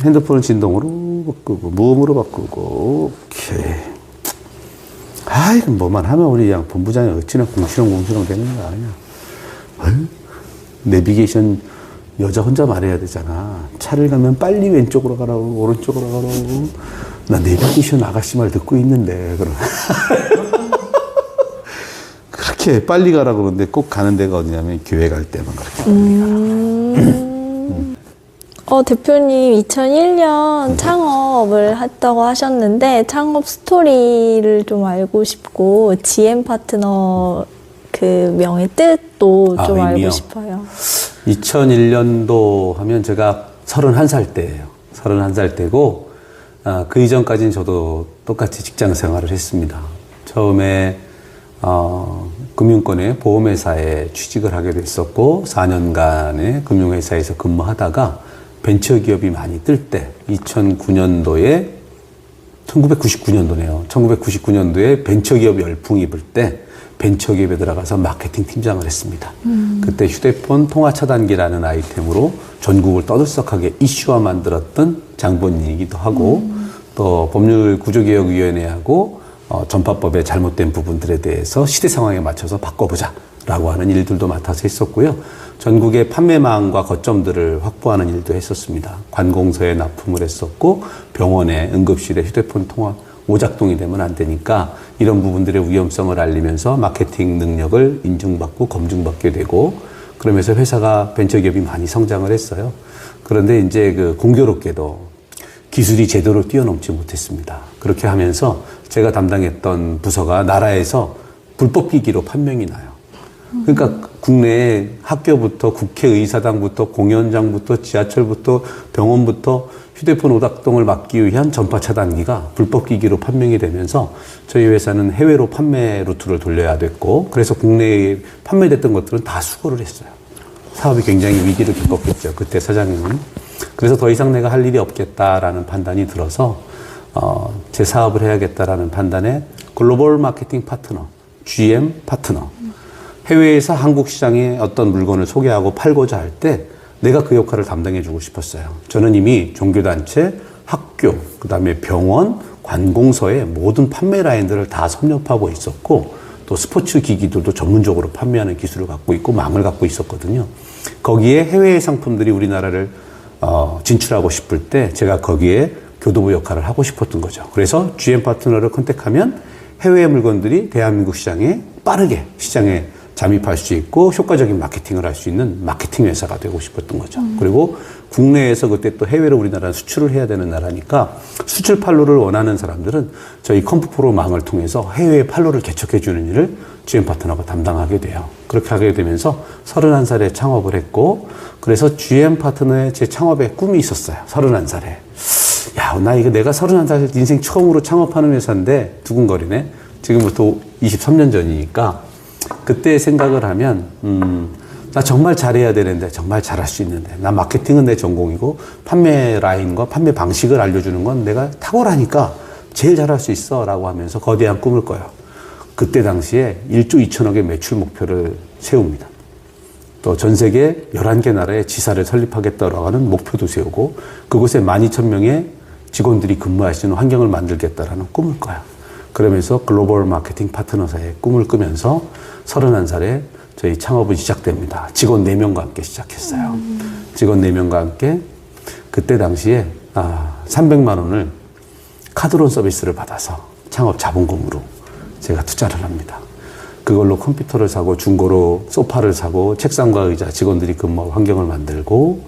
핸드폰은 진동으로 바꾸고, 무음으로 바꾸고, 오케이. 아, 이건 뭐만 하면 우리 그냥 본부장이 어찌나 궁시렁궁시렁 되는 거 아니야. 내비게이션 여자 혼자 말해야 되잖아. 차를 가면 빨리 왼쪽으로 가라고, 오른쪽으로 가라고. 나 내비게이션 아가씨 말 듣고 있는데, 그럼. 그렇게 빨리 가라고 그러는데 꼭 가는 데가 어디냐면 교회 갈 때만 그렇게 빨리 가라. 대표님 2001년 창업을 했다고 하셨는데 창업 스토리를 좀 알고 싶고 GM 파트너 그 명의 뜻도 좀 의미요? 알고 싶어요. 2001년도 하면 제가 31살 때예요. 31살 때고 그 이전까지는 저도 똑같이 직장 생활을 했습니다. 처음에 금융권의 보험회사에 취직을 하게 됐었고 4년간의 금융회사에서 근무하다가 벤처기업이 많이 뜰 때 2009년도에 1999년도네요. 1999년도에 벤처기업 열풍이 불 때 벤처기업에 들어가서 마케팅 팀장을 했습니다. 그때 휴대폰 통화 차단기라는 아이템으로 전국을 떠들썩하게 이슈화 만들었던 장본인이기도 하고 또 법률 구조개혁위원회하고 전파법의 잘못된 부분들에 대해서 시대 상황에 맞춰서 바꿔보자 라고 하는 일들도 맡아서 했었고요. 전국의 판매망과 거점들을 확보하는 일도 했었습니다. 관공서에 납품을 했었고 병원에 응급실에 휴대폰 통화 오작동이 되면 안 되니까 이런 부분들의 위험성을 알리면서 마케팅 능력을 인증받고 검증받게 되고 그러면서 회사가 벤처기업이 많이 성장을 했어요. 그런데 이제 그 공교롭게도 기술이 제대로 뛰어넘지 못했습니다. 그렇게 하면서 제가 담당했던 부서가 나라에서 불법 기기로 판명이 나요. 그러니까 국내에 학교부터 국회의사당부터 공연장부터 지하철부터 병원부터 휴대폰 오작동을 막기 위한 전파 차단기가 불법 기기로 판명이 되면서 저희 회사는 해외로 판매 루트를 돌려야 됐고 그래서 국내에 판매됐던 것들은 다 수거를 했어요. 사업이 굉장히 위기를 겪었겠죠. 그때 사장님은. 그래서 더 이상 내가 할 일이 없겠다라는 판단이 들어서 제 사업을 해야겠다라는 판단에 글로벌 마케팅 파트너, GM 파트너 해외에서 한국 시장에 어떤 물건을 소개하고 팔고자 할 때 내가 그 역할을 담당해 주고 싶었어요. 저는 이미 종교단체, 학교, 그 다음에 병원, 관공서의 모든 판매 라인들을 다 섭렵하고 있었고 또 스포츠 기기들도 전문적으로 판매하는 기술을 갖고 있고 망을 갖고 있었거든요. 거기에 해외의 상품들이 우리나라를 진출하고 싶을 때 제가 거기에 교도부 역할을 하고 싶었던 거죠. 그래서 GM 파트너를 컨택하면 해외의 물건들이 대한민국 시장에 빠르게 시장에 잠입할 수 있고 효과적인 마케팅을 할 수 있는 마케팅 회사가 되고 싶었던 거죠. 그리고 국내에서 그때 또 해외로 우리나라는 수출을 해야 되는 나라니까 수출 판로를 원하는 사람들은 저희 컴프프로 망을 통해서 해외의 판로를 개척해 주는 일을 GM 파트너가 담당하게 돼요. 그렇게 하게 되면서 31살에 창업을 했고 그래서 GM 파트너의 제 창업의 꿈이 있었어요. 31살에. 야, 나 이거 내가 31살 인생 처음으로 창업하는 회사인데 두근거리네. 지금부터 23년 전이니까 그때 생각을 하면 나 정말 잘해야 되는데 정말 잘할 수 있는데 나 마케팅은 내 전공이고 판매 라인과 판매 방식을 알려주는 건 내가 탁월하니까 제일 잘할 수 있어 라고 하면서 거대한 꿈을 꿔요. 그때 당시에 1조 2천억의 매출 목표를 세웁니다. 또 전 세계 11개 나라에 지사를 설립하겠다라고 하는 목표도 세우고 그곳에 12,000명의 직원들이 근무할 수 있는 환경을 만들겠다라는 꿈을 꿔요. 그러면서 글로벌 마케팅 파트너사의 꿈을 꾸면서 31살에 저희 창업은 시작됩니다. 직원 4명과 함께 시작했어요. 직원 4명과 함께 그때 당시에 300만 원을 카드론 서비스를 받아서 창업 자본금으로 제가 투자를 합니다. 그걸로 컴퓨터를 사고 중고로 소파를 사고 책상과 의자 직원들이 근무할 환경을 만들고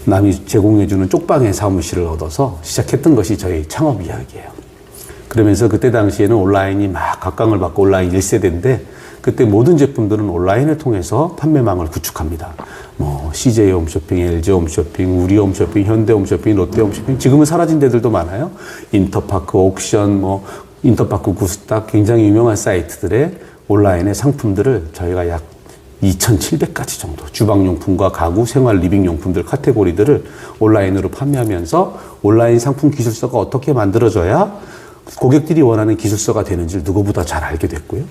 남이 제공해주는 쪽방의 사무실을 얻어서 시작했던 것이 저희 창업 이야기예요. 그러면서 그때 당시에는 온라인이 막 각광을 받고 온라인 1세대인데 그때 모든 제품들은 온라인을 통해서 판매망을 구축합니다. 뭐 CJ 홈쇼핑, LG 홈쇼핑, 우리 홈쇼핑, 현대 홈쇼핑, 롯데 홈쇼핑 지금은 사라진 데들도 많아요. 인터파크, 옥션, 뭐 인터파크 구스닥 굉장히 유명한 사이트들의 온라인의 상품들을 저희가 약 2,700가지 정도 주방용품과 가구, 생활, 리빙용품들 카테고리들을 온라인으로 판매하면서 온라인 상품 기술서가 어떻게 만들어져야 고객들이 원하는 기술서가 되는지를 누구보다 잘 알게 됐고요.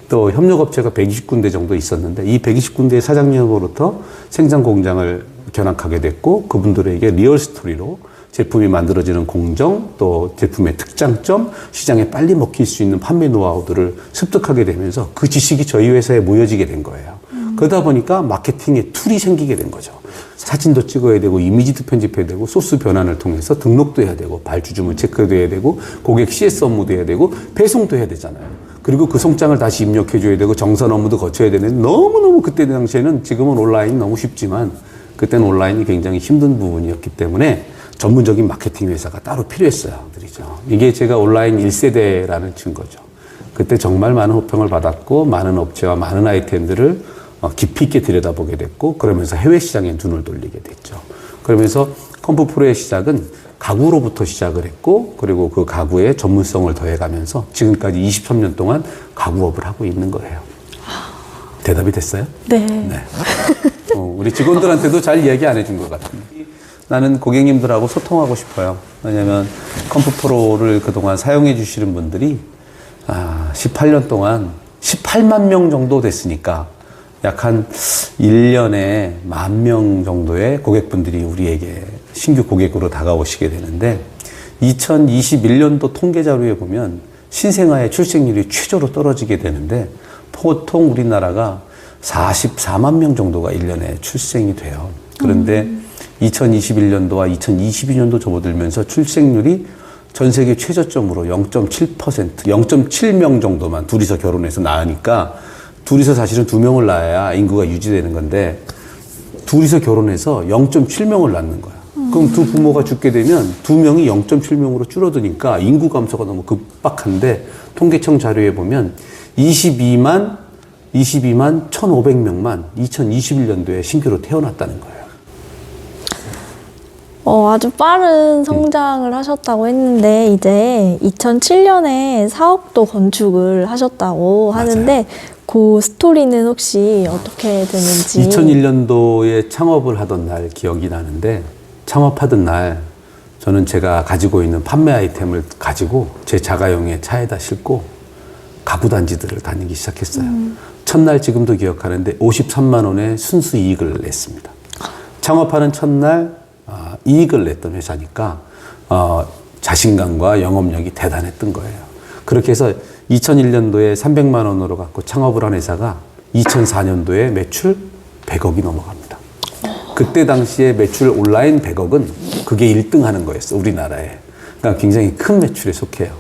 또 협력업체가 120군데 정도 있었는데 이 120군데의 사장님으로부터 생산 공장을 견학하게 됐고 그분들에게 리얼 스토리로 제품이 만들어지는 공정, 또 제품의 특장점, 시장에 빨리 먹힐 수 있는 판매 노하우들을 습득하게 되면서 그 지식이 저희 회사에 모여지게 된 거예요. 그러다 보니까 마케팅의 툴이 생기게 된 거죠. 사진도 찍어야 되고 이미지도 편집해야 되고 소스 변환을 통해서 등록도 해야 되고 발주주문 체크도 해야 되고 고객 CS 업무도 해야 되고 배송도 해야 되잖아요. 그리고 그 송장을 다시 입력해 줘야 되고 정산 업무도 거쳐야 되는데 너무너무 그때 당시에는 지금은 온라인 너무 쉽지만 그때는 온라인이 굉장히 힘든 부분이었기 때문에 전문적인 마케팅 회사가 따로 필요했어요. 이게 제가 온라인 1세대라는 증거죠. 그때 정말 많은 호평을 받았고 많은 업체와 많은 아이템들을 깊이 있게 들여다보게 됐고 그러면서 해외 시장에 눈을 돌리게 됐죠. 그러면서 컴프프로의 시작은 가구로부터 시작을 했고 그리고 그 가구에 전문성을 더해가면서 지금까지 23년 동안 가구업을 하고 있는 거예요. 대답이 됐어요? 네. 네. 우리 직원들한테도 잘 이야기 안 해준 것 같아요. 나는 고객님들하고 소통하고 싶어요. 왜냐면 컴프프로를 그동안 사용해 주시는 분들이 18년 동안 18만 명 정도 됐으니까 약 한 1년에 10,000명 정도의 고객분들이 우리에게 신규 고객으로 다가오시게 되는데 2021년도 통계 자료에 보면 신생아의 출생률이 최저로 떨어지게 되는데 보통 우리나라가 44만 명 정도가 1년에 출생이 돼요. 그런데 2021년도와 2022년도 접어들면서 출생률이 전 세계 최저점으로 0.7%, 0.7명 정도만 둘이서 결혼해서 낳으니까 둘이서 사실은 2명을 낳아야 인구가 유지되는 건데 둘이서 결혼해서 0.7명을 낳는 거야. 그럼 두 부모가 죽게 되면 2명이 0.7명으로 줄어드니까 인구 감소가 너무 급박한데 통계청 자료에 보면 22만 1,500명만 2021년도에 신규로 태어났다는 거예요. 아주 빠른 성장을 하셨다고 했는데 이제 2007년에 사업도 건축을 하셨다고 하는데 그 스토리는 혹시 어떻게 되는지 2001년도에 창업을 하던 날 기억이 나는데 창업하던 날 저는 제가 가지고 있는 판매 아이템을 가지고 제 자가용의 차에다 싣고 가구 단지들을 다니기 시작했어요. 첫날 지금도 기억하는데 53만 원의 순수 이익을 냈습니다. 창업하는 첫날 이익을 냈던 회사니까 자신감과 영업력이 대단했던 거예요. 그렇게 해서 2001년도에 300만 원으로 갖고 창업을 한 회사가 2004년도에 매출 100억이 넘어갑니다. 그때 당시에 매출 온라인 100억은 그게 1등 하는 거였어, 우리나라에. 그러니까 굉장히 큰 매출에 속해요.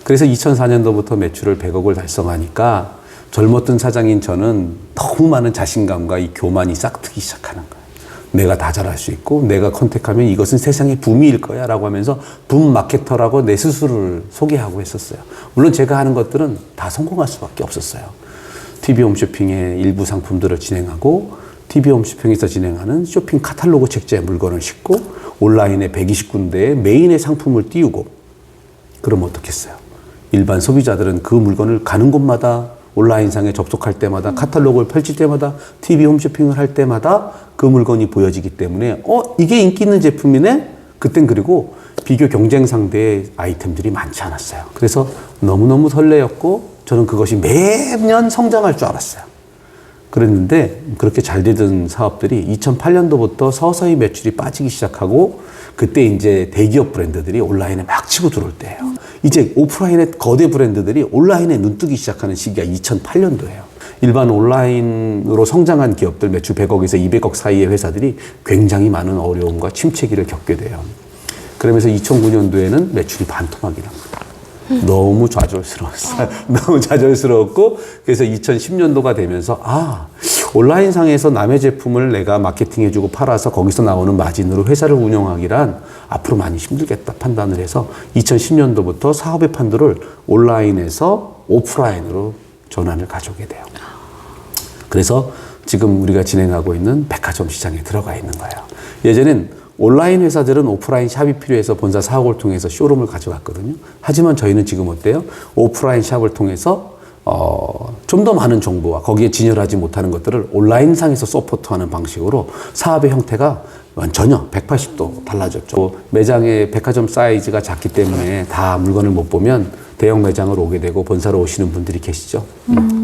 그래서 2004년도부터 매출을 100억을 달성하니까 젊었던 사장인 저는 너무 많은 자신감과 이 교만이 싹트기 시작하는 거예요. 내가 다 잘할 수 있고 내가 컨택하면 이것은 세상의 붐일 거야 라고 하면서 붐 마케터라고 내 스스로를 소개하고 했었어요. 물론 제가 하는 것들은 다 성공할 수밖에 없었어요. TV 홈쇼핑의 일부 상품들을 진행하고 TV 홈쇼핑에서 진행하는 쇼핑 카탈로그 책자에 물건을 싣고 온라인에 120군데의 메인의 상품을 띄우고 그러면 어떻겠어요? 일반 소비자들은 그 물건을 가는 곳마다 온라인상에 접속할 때마다 카탈로그를 펼칠 때마다 TV 홈쇼핑을 할 때마다 그 물건이 보여지기 때문에 이게 인기 있는 제품이네? 그땐 그리고 비교 경쟁 상대의 아이템들이 많지 않았어요. 그래서 너무너무 설레었고 저는 그것이 매년 성장할 줄 알았어요. 그랬는데 그렇게 잘 되던 사업들이 2008년도부터 서서히 매출이 빠지기 시작하고 그때 이제 대기업 브랜드들이 온라인에 막 치고 들어올 때예요. 이제 오프라인의 거대 브랜드들이 온라인에 눈뜨기 시작하는 시기가 2008년도예요. 일반 온라인으로 성장한 기업들 매출 100억에서 200억 사이의 회사들이 굉장히 많은 어려움과 침체기를 겪게 돼요. 그러면서 2009년도에는 매출이 반토막이 납니다. 너무 좌절스러웠어요. 너무 좌절스러웠고 그래서 2010년도가 되면서 온라인상에서 남의 제품을 내가 마케팅해주고 팔아서 거기서 나오는 마진으로 회사를 운영하기란 앞으로 많이 힘들겠다 판단을 해서 2010년도부터 사업의 판도를 온라인에서 오프라인으로 전환을 가져오게 돼요. 그래서 지금 우리가 진행하고 있는 백화점 시장에 들어가 있는 거예요. 예전엔 온라인 회사들은 오프라인 샵이 필요해서 본사 사옥을 통해서 쇼룸을 가져갔거든요. 하지만 저희는 지금 어때요? 오프라인 샵을 통해서 좀 더 많은 정보와 거기에 진열하지 못하는 것들을 온라인상에서 서포트하는 방식으로 사업의 형태가 전혀 180도 달라졌죠. 매장의 백화점 사이즈가 작기 때문에 다 물건을 못 보면 대형 매장을 오게 되고 본사로 오시는 분들이 계시죠.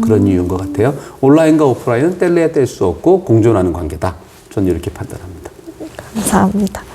그런 이유인 것 같아요. 온라인과 오프라인은 뗄래야 뗄 수 없고 공존하는 관계다. 저는 이렇게 판단합니다. 감사합니다.